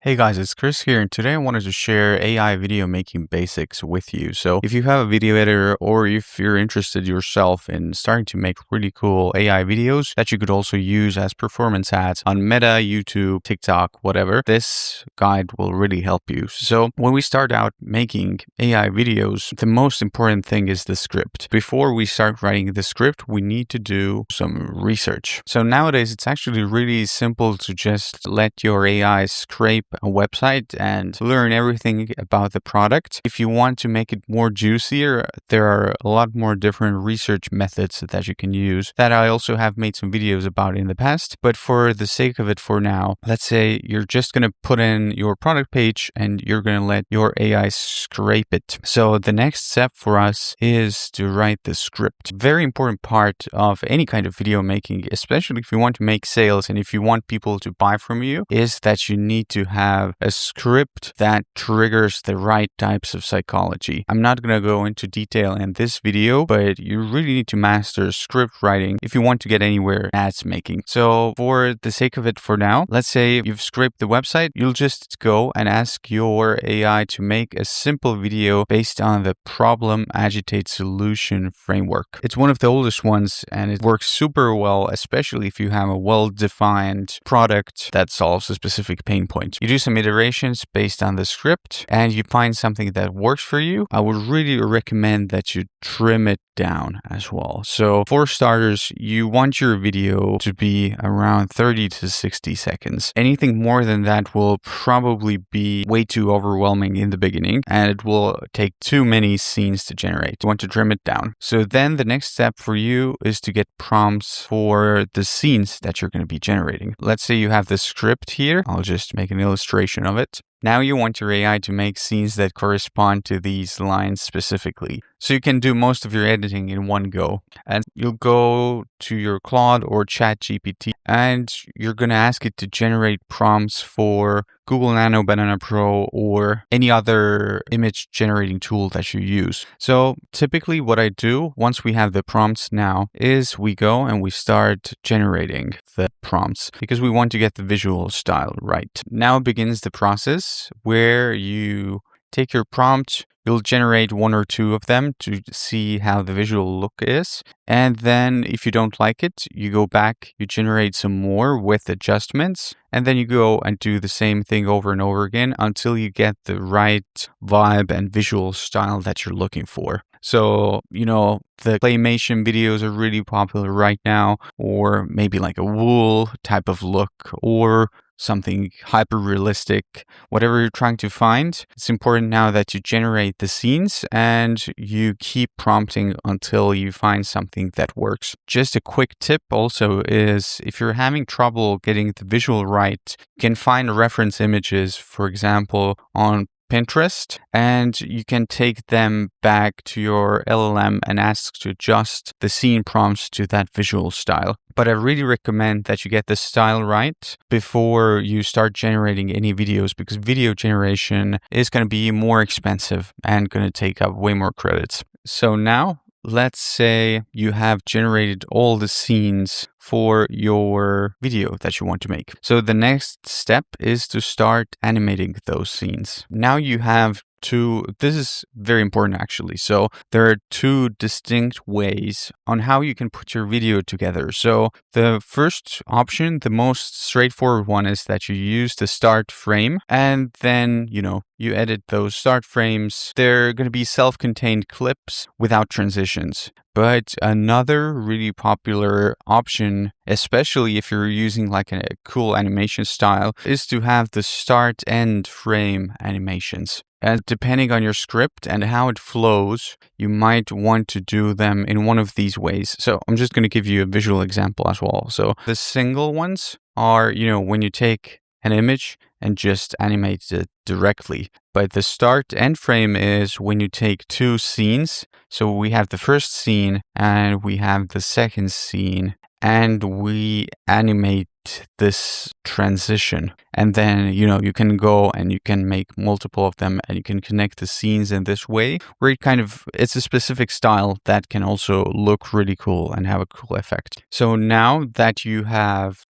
Hey guys, it's Chris here, and today I wanted to share AI video making basics with you. So if you have a video editor or if you're interested yourself in starting to make really cool AI videos that you could also use as performance ads on Meta, YouTube, TikTok, whatever, this guide will really help you. So when we start out making AI videos, the most important thing is the script. Before we start writing the script, we need to do some research. So nowadays, it's actually really simple to just let your AI scrape a website and learn everything about the product. If you want to make it more juicier, there are a lot more different research methods that you can use that I also have made some videos about in the past. But for the sake of it for now, let's say you're just going to put in your product page and you're going to let your AI scrape it. So the next step for us is to write the script. Very important part of any kind of video making, especially if you want to make sales and if you want people to buy from you, is that you need to have a script that triggers the right types of psychology. I'm not going to go into detail in this video, but you really need to master script writing if you want to get anywhere in ads making. So for the sake of it for now, let's say you've scraped the website, you'll just go and ask your AI to make a simple video based on the problem agitate solution framework. It's one of the oldest ones and it works super well, especially if you have a well-defined product that solves a specific pain point. You do some iterations based on the script and you find something that works for you. I would really recommend that you trim it down as well. So for starters, you want your video to be around 30 to 60 seconds. Anything more than that will probably be way too overwhelming in the beginning and it will take too many scenes to generate. You want to trim it down. So then the next step for you is to get prompts for the scenes that you're going to be generating. Let's say you have the script here. I'll just make an illustration of it. Now you want your AI to make scenes that correspond to these lines specifically. So you can do most of your editing in one go. And you'll go to your Claude or ChatGPT and you're going to ask it to generate prompts for Google Nano, Banana Pro, or any other image generating tool that you use. So typically what I do once we have the prompts now is we go and we start generating the prompts because we want to get the visual style right. Now begins the process where you take your prompt, you'll generate one or two of them to see how the visual look is. And then if you don't like it, you go back, you generate some more with adjustments, and then you go and do the same thing over and over again until you get the right vibe and visual style that you're looking for. So, the claymation videos are really popular right now, or maybe like a wool type of look, or something hyper realistic, whatever you're trying to find. It's important now that you generate the scenes and you keep prompting until you find something that works. Just a quick tip also is if you're having trouble getting the visual right, you can find reference images, for example, on Pinterest, and you can take them back to your LLM and ask to adjust the scene prompts to that visual style. But I really recommend that you get the style right before you start generating any videos because video generation is going to be more expensive and going to take up way more credits. So now, let's say you have generated all the scenes for your video that you want to make. So the next step is to start animating those scenes. Now you have this is very important actually. So there are two distinct ways on how you can put your video together. So the first option, the most straightforward one, is that you use the start frame and then, you edit those start frames. They're going to be self-contained clips without transitions. But another really popular option, especially if you're using like a cool animation style, is to have the start-end frame animations. And depending on your script and how it flows, you might want to do them in one of these ways. So I'm just going to give you a visual example as well. So the single ones are, when you take an image and just animate it directly. But the start end frame is when you take two scenes. So we have the first scene and we have the second scene and we animate this transition. And then, you can go and you can make multiple of them and you can connect the scenes in this way where it's a specific style that can also look really cool and have a cool effect. So now that you have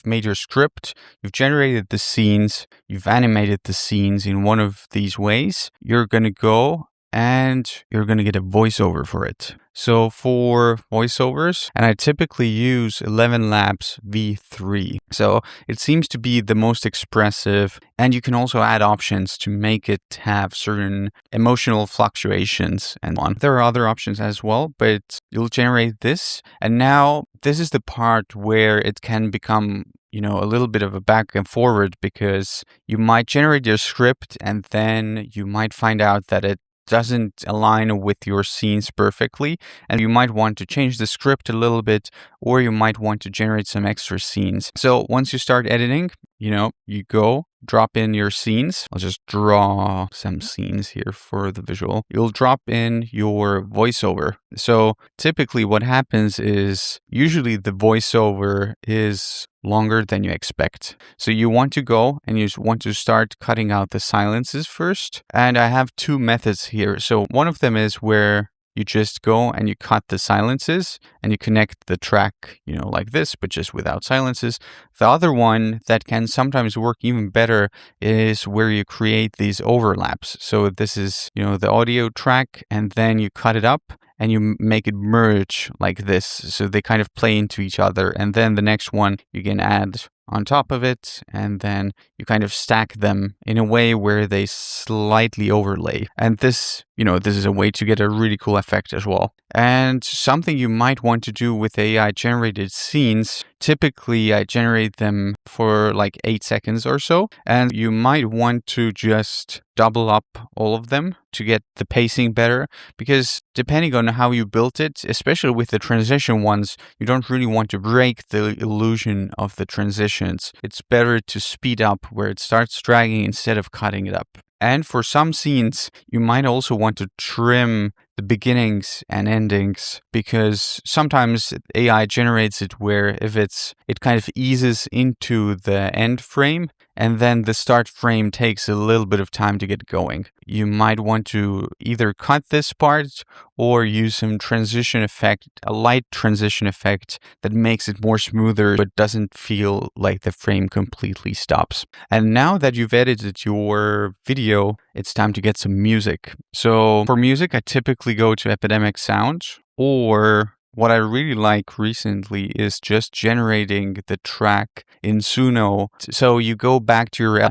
made your script, you've generated the scenes, you've animated the scenes in one of these ways, you're going to go and you're going to get a voiceover for it. So for voiceovers, and I typically use 11 Labs V3. So it seems to be the most expressive, and you can also add options to make it have certain emotional fluctuations and on. There are other options as well, but you'll generate this. And now this is the part where it can become a little bit of a back and forward, because you might generate your script and then you might find out that it doesn't align with your scenes perfectly, and you might want to change the script a little bit, or you might want to generate some extra scenes. So once you start editing, you go drop in your scenes. I'll just draw some scenes here for the visual. You'll drop in your voiceover. So typically what happens is usually the voiceover is longer than you expect. So you want to go and you want to start cutting out the silences first. And I have two methods here. So one of them is where you just go and you cut the silences and you connect the track, like this, but just without silences. The other one that can sometimes work even better is where you create these overlaps. So this is, the audio track, and then you cut it up and you make it merge like this. So they kind of play into each other. And then the next one you can add on top of it, and then you kind of stack them in a way where they slightly overlay. And this is a way to get a really cool effect as well. And something you might want to do with AI generated scenes, typically I generate them for like 8 seconds or so, and you might want to just double up all of them to get the pacing better, because depending on how you built it, especially with the transition ones, you don't really want to break the illusion of the transitions. It's better to speed up where it starts dragging instead of cutting it up. And for some scenes, you might also want to trim the beginnings and endings, because sometimes AI generates it where if it kind of eases into the end frame, and then the start frame takes a little bit of time to get going. You might want to either cut this part or use some transition effect, a light transition effect that makes it more smoother but doesn't feel like the frame completely stops. And now that you've edited your video, it's time to get some music. So for music, I typically go to Epidemic Sound, or what I really like recently is just generating the track in Suno. So you go back to your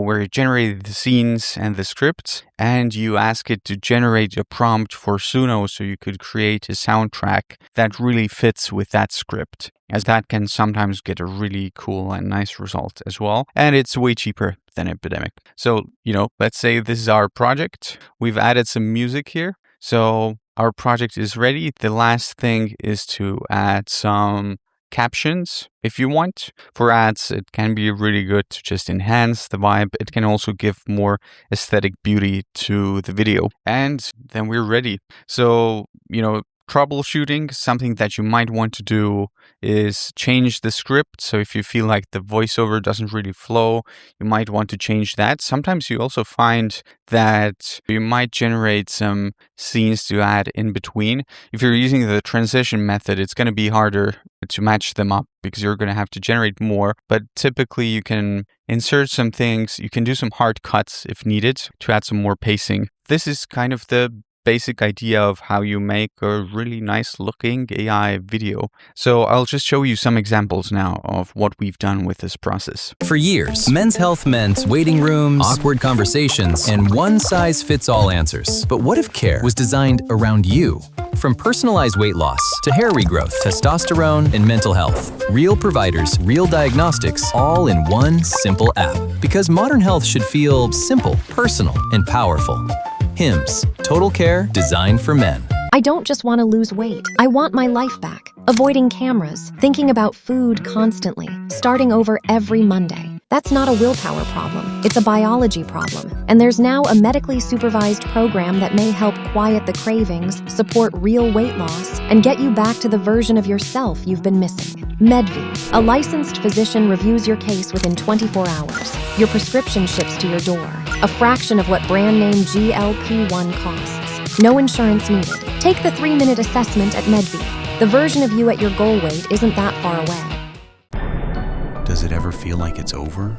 where you generated the scenes and the scripts, and you ask it to generate a prompt for Suno so you could create a soundtrack that really fits with that script, as that can sometimes get a really cool and nice result as well. And it's way cheaper than Epidemic. So, let's say this is our project. We've added some music here. So our project is ready. The last thing is to add some captions if you want. For ads, it can be really good to just enhance the vibe. It can also give more aesthetic beauty to the video. And then we're ready. So, troubleshooting, something that you might want to do is change the script. So if you feel like the voiceover doesn't really flow, you might want to change that. Sometimes you also find that you might generate some scenes to add in between. If you're using the transition method, it's going to be harder to match them up because you're going to have to generate more. But typically you can insert some things. You can do some hard cuts if needed to add some more pacing. This is kind of the basic idea of how you make a really nice looking AI video. So I'll just show you some examples now of what we've done with this process. For years, Men's Health meant waiting rooms, awkward conversations, and one-size-fits-all answers. But what if care was designed around you? From personalized weight loss to hair regrowth, testosterone, and mental health. Real providers, real diagnostics, all in one simple app. Because modern health should feel simple, personal, and powerful. Hims, total care designed for men. I don't just want to lose weight. I want my life back. Avoiding cameras, thinking about food constantly, starting over every Monday. That's not a willpower problem, it's a biology problem. And there's now a medically supervised program that may help quiet the cravings, support real weight loss, and get you back to the version of yourself you've been missing. MedV. A licensed physician reviews your case within 24 hours. Your prescription ships to your door, a fraction of what brand name GLP-1 costs. No insurance needed. Take the 3-minute assessment at MedV. The version of you at your goal weight isn't that far away. Does it ever feel like it's over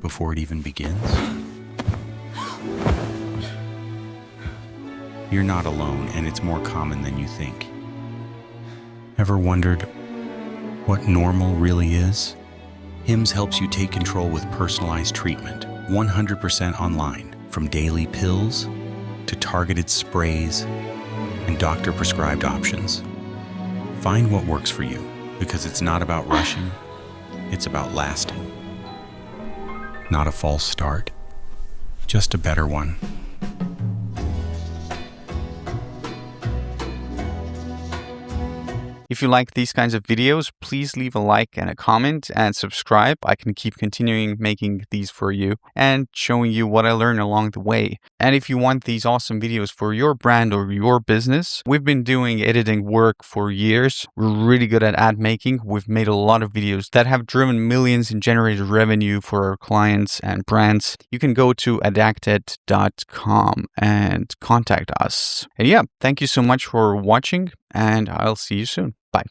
before it even begins? You're not alone, and it's more common than you think. Ever wondered what normal really is? HIMS helps you take control with personalized treatment, 100% online, from daily pills to targeted sprays and doctor-prescribed options. Find what works for you, because it's not about rushing, it's about lasting. Not a false start, just a better one. If you like these kinds of videos, please leave a like and a comment and subscribe. I can keep continuing making these for you and showing you what I learn along the way. And if you want these awesome videos for your brand or your business, we've been doing editing work for years. We're really good at ad making. We've made a lot of videos that have driven millions in generated revenue for our clients and brands. You can go to adacted.com and contact us. And yeah, thank you so much for watching, and I'll see you soon. Bye.